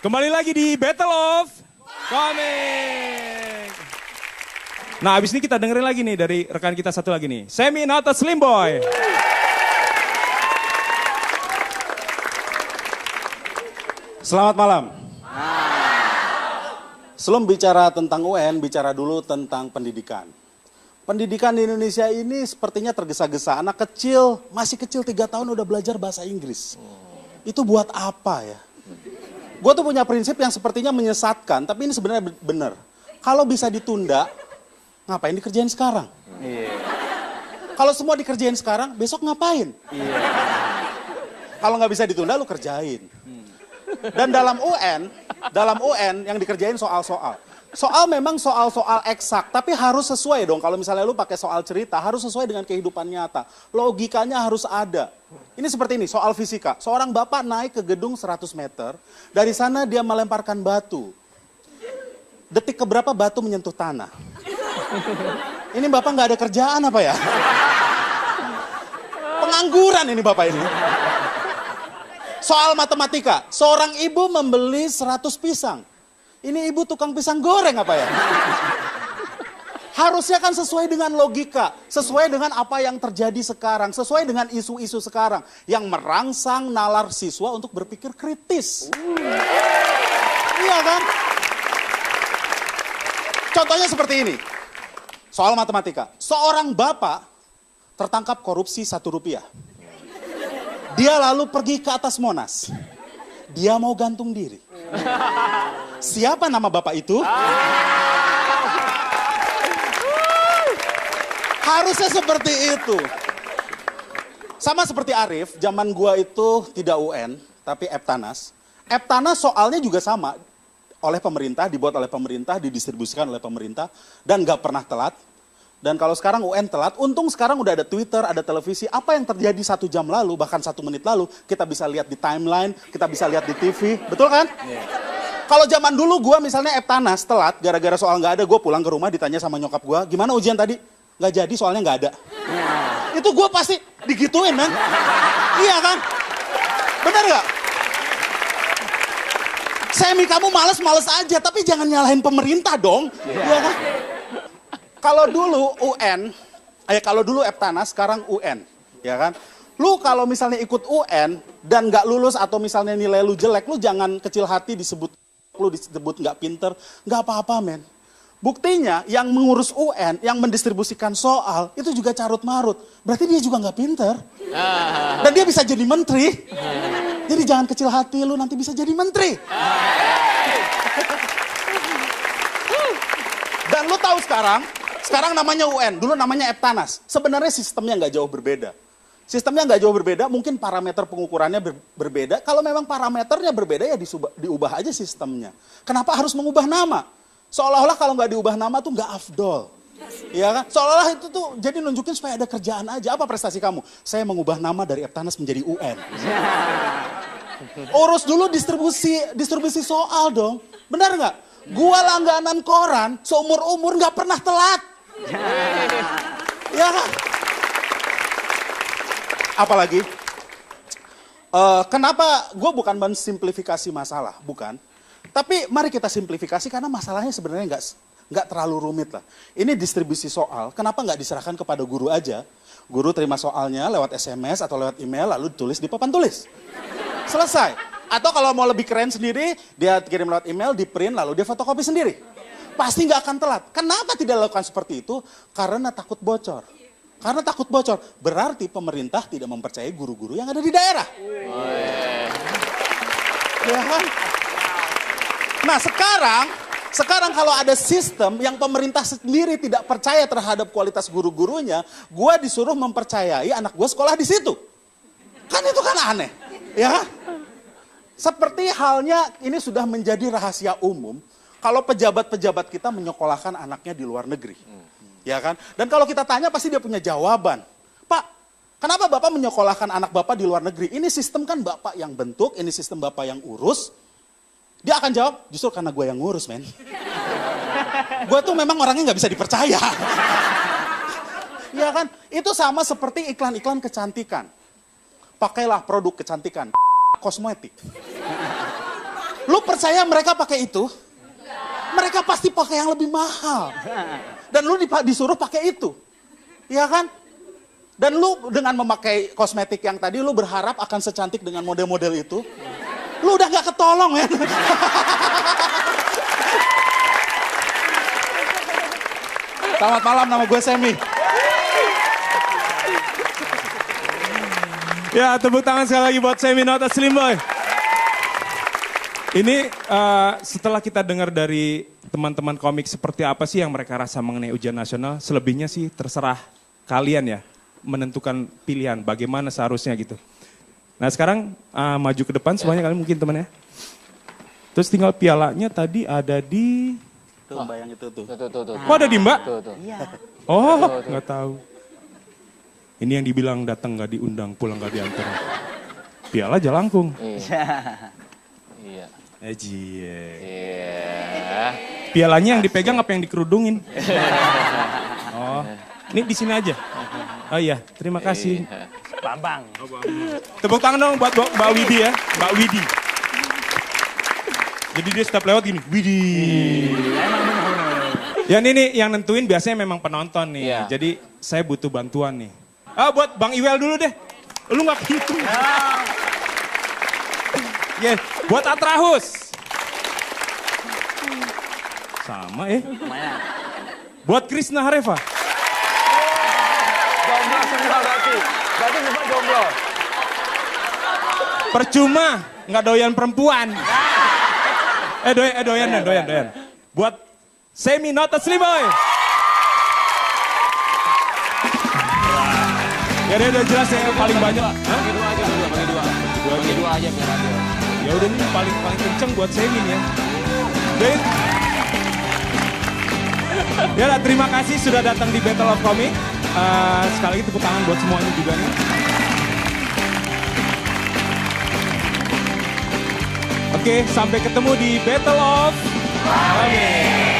Kembali lagi di Battle of Comic. Nah, abis ini kita dengerin lagi nih dari rekan kita satu lagi nih. Semi Nota Slim Boy. Selamat malam. Sebelum bicara tentang UN, bicara dulu tentang pendidikan. Pendidikan di Indonesia ini sepertinya tergesa-gesa. Anak kecil, masih kecil 3 tahun udah belajar bahasa Inggris. Itu buat apa ya? Gue tuh punya prinsip yang sepertinya menyesatkan, tapi ini sebenarnya benar. Kalau bisa ditunda, ngapain dikerjain sekarang? Kalau semua dikerjain sekarang, besok ngapain? Kalau nggak bisa ditunda, lu kerjain. Dan dalam UN yang dikerjain soal-soal. Soal memang soal-soal eksak, tapi harus sesuai dong. Kalau misalnya lu pakai soal cerita, harus sesuai dengan kehidupan nyata. Logikanya harus ada. Ini seperti ini, soal fisika. Seorang bapak naik ke gedung 100 meter, dari sana dia melemparkan batu. Detik keberapa batu menyentuh tanah? Ini bapak nggak ada kerjaan apa ya? Pengangguran ini bapak ini. Soal matematika, seorang ibu membeli 100 pisang. Ini ibu tukang pisang goreng apa ya? Harusnya kan sesuai dengan logika, sesuai dengan apa yang terjadi sekarang, sesuai dengan isu-isu sekarang yang merangsang nalar siswa untuk berpikir kritis. Iya kan? Contohnya seperti ini. Soal matematika, seorang bapak tertangkap korupsi Rp1. Dia lalu pergi ke atas Monas. Dia mau gantung diri. Siapa nama bapak itu? Harusnya seperti itu. Sama seperti Arif, zaman gua itu tidak UN, tapi Eptanas. Eptanas soalnya juga sama. Oleh pemerintah, dibuat oleh pemerintah, didistribusikan oleh pemerintah, dan gak pernah telat. Dan kalau sekarang UN telat, untung sekarang udah ada Twitter, ada televisi. Apa yang terjadi 1 jam lalu, bahkan 1 menit lalu, kita bisa lihat di timeline, kita bisa lihat di TV. Betul kan? Kalau zaman dulu gue misalnya Eptanas telat, gara-gara soal nggak ada, gue pulang ke rumah ditanya sama nyokap gue, gimana ujian tadi? Nggak jadi, soalnya nggak ada. Itu gue pasti digituin, man. Iya kan? Bener nggak? Semi, kamu males-males aja, tapi jangan nyalahin pemerintah dong. Iya kan? Kalau dulu UN, kalau dulu Eptanas, sekarang UN, ya kan? Lu kalau misalnya ikut UN dan nggak lulus atau misalnya nilai lu jelek, lu jangan kecil hati disebut nggak pinter, nggak apa-apa, men. Buktinya yang mengurus UN, yang mendistribusikan soal, itu juga carut-marut. Berarti dia juga nggak pinter. Dan dia bisa jadi menteri. Jadi jangan kecil hati, lu nanti bisa jadi menteri. Dan lu tahu sekarang namanya UN, dulu namanya Eptanas. Sebenarnya sistemnya nggak jauh berbeda. Sistemnya nggak jauh berbeda, mungkin parameter pengukurannya berbeda. Kalau memang parameternya berbeda, ya diubah aja sistemnya. Kenapa harus mengubah nama? Seolah-olah kalau nggak diubah nama tuh nggak afdol. Ya kan? Seolah-olah itu tuh jadi nunjukin supaya ada kerjaan aja. Apa prestasi kamu? Saya mengubah nama dari Eptanas menjadi UN. Urus dulu distribusi soal dong. Benar nggak? Gua langganan koran, seumur-umur nggak pernah telat. Ya kan? Apalagi, kenapa gue bukan mensimplifikasi masalah, bukan. Tapi mari kita simplifikasi karena masalahnya sebenarnya nggak terlalu rumit lah. Ini distribusi soal, kenapa nggak diserahkan kepada guru aja? Guru terima soalnya lewat SMS atau lewat email lalu ditulis di papan tulis. Selesai. Atau kalau mau lebih keren sendiri, dia kirim lewat email, di print lalu dia fotokopi sendiri. Pasti nggak akan telat. Kenapa tidak lakukan seperti itu? Karena takut bocor. Karena takut bocor, berarti pemerintah tidak mempercayai guru-guru yang ada di daerah. Ya kan? Nah sekarang kalau ada sistem yang pemerintah sendiri tidak percaya terhadap kualitas guru-gurunya, gue disuruh mempercayai anak gue sekolah di situ. Kan itu kan aneh, ya? Seperti halnya ini sudah menjadi rahasia umum, kalau pejabat-pejabat kita menyekolahkan anaknya di luar negeri. Ya kan? Dan kalau kita tanya pasti dia punya jawaban. Pak, kenapa Bapak menyekolahkan anak Bapak di luar negeri? Ini sistem kan Bapak yang bentuk, ini sistem Bapak yang urus. Dia akan jawab, justru karena gue yang ngurus, men. Gue tuh memang orangnya nggak bisa dipercaya. Ya kan? Itu sama seperti iklan-iklan kecantikan. Pakailah produk kecantikan, kosmetik. Lu percaya mereka pakai itu? Mereka pasti pakai yang lebih mahal. Dan lu disuruh pakai itu. Iya kan? Dan lu dengan memakai kosmetik yang tadi, lu berharap akan secantik dengan model-model itu. Lu udah gak ketolong, men. Selamat malam, nama gue Semi. Ya, tepuk tangan sekali lagi buat Semi Not a Slim Boy. Ini setelah kita dengar dari teman-teman komik seperti apa sih yang mereka rasa mengenai ujian nasional, selebihnya sih terserah kalian ya menentukan pilihan bagaimana seharusnya gitu. Nah sekarang maju ke depan semuanya kalian mungkin teman ya. Terus tinggal pialanya tadi ada di... Tuh mbak yang itu tuh. Tuh. Oh ada di mbak? Iya. Oh nggak tahu. Ini yang dibilang datang nggak diundang, pulang nggak diantar. Piala jalangkung. Iya. Iya. Pialanya yang dipegang apa yang dikerudungin? Oh, ini di sini aja. Oh iya, terima kasih. Bambang. Tepuk tangan dong buat Mbak Widi ya, Mbak Widi. Jadi dia setiap lewat gini, Widi. Ya ini yang nentuin biasanya memang penonton nih. Iya. Jadi saya butuh bantuan nih. Buat Bang Iwel dulu deh. Lu nggak gitu. Ya, buat Atrahus. Sama Lumayan. Buat Krisna Hareva. Jomblo semua berarti. Berarti semua jomblo. Percuma, nggak doyan perempuan. Doyan. Buat Semi Not a Slim Boy. Ya udah jelas ya yang paling banyak. Bagi dua aja dulu, bagi dua aja biar adil. Ya udah ini paling kenceng buat Semi nih ya. Dan ya lah, terima kasih sudah datang di Battle of Comic. Sekali lagi tepuk tangan buat semuanya juga nih. Oke, sampai ketemu di Battle of Comic.